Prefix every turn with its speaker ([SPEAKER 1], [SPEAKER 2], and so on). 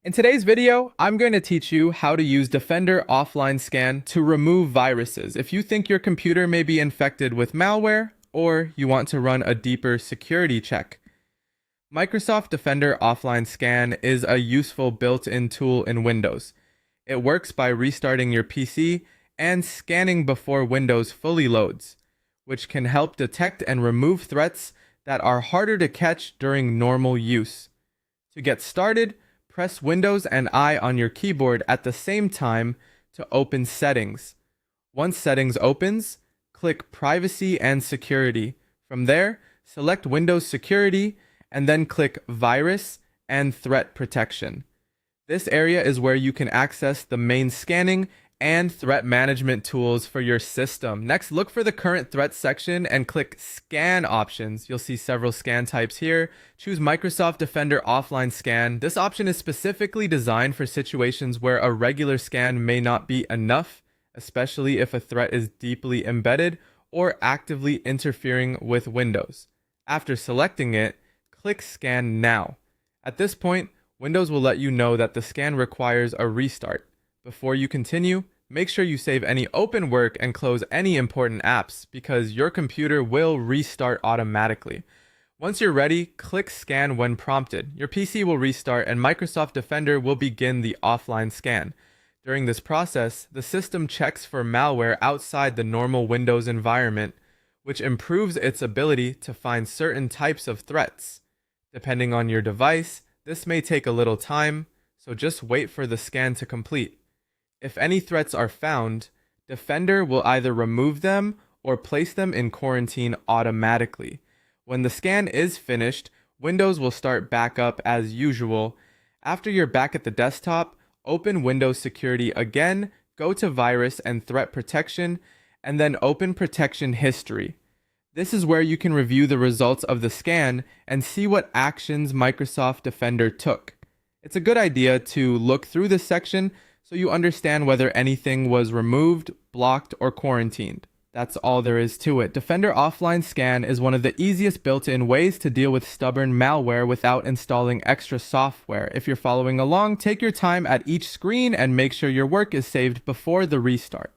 [SPEAKER 1] In today's video, I'm going to teach you how to use Defender Offline Scan to remove viruses if you think your computer may be infected with malware or you want to run a deeper security check. Microsoft Defender Offline Scan is a useful built-in tool in Windows. It works by restarting your PC and scanning before Windows fully loads, which can help detect and remove threats that are harder to catch during normal use. To get started, press Windows and I on your keyboard at the same time to open Settings. Once Settings opens, click Privacy and Security. From there, select Windows Security and then click Virus and Threat Protection. This area is where you can access the main scanning and threat management tools for your system. Next, look for the current threat section and click Scan options. You'll see several scan types here. Choose Microsoft Defender Offline Scan. This option is specifically designed for situations where a regular scan may not be enough, especially if a threat is deeply embedded or actively interfering with Windows. After selecting it, click Scan Now. At this point, Windows will let you know that the scan requires a restart. Before you continue, make sure you save any open work and close any important apps because your computer will restart automatically. Once you're ready, click Scan when prompted. Your PC will restart and Microsoft Defender will begin the offline scan. During this process, the system checks for malware outside the normal Windows environment, which improves its ability to find certain types of threats. Depending on your device, this may take a little time, so just wait for the scan to complete. If any threats are found, Defender will either remove them or place them in quarantine automatically. When the scan is finished, Windows will start back up as usual. After you're back at the desktop, open Windows Security again, go to Virus and Threat Protection, and then open Protection History. This is where you can review the results of the scan and see what actions Microsoft Defender took. It's a good idea to look through this section so you understand whether anything was removed, blocked, or quarantined. That's all there is to it. Defender Offline Scan is one of the easiest built-in ways to deal with stubborn malware without installing extra software. If you're following along, take your time at each screen and make sure your work is saved before the restart.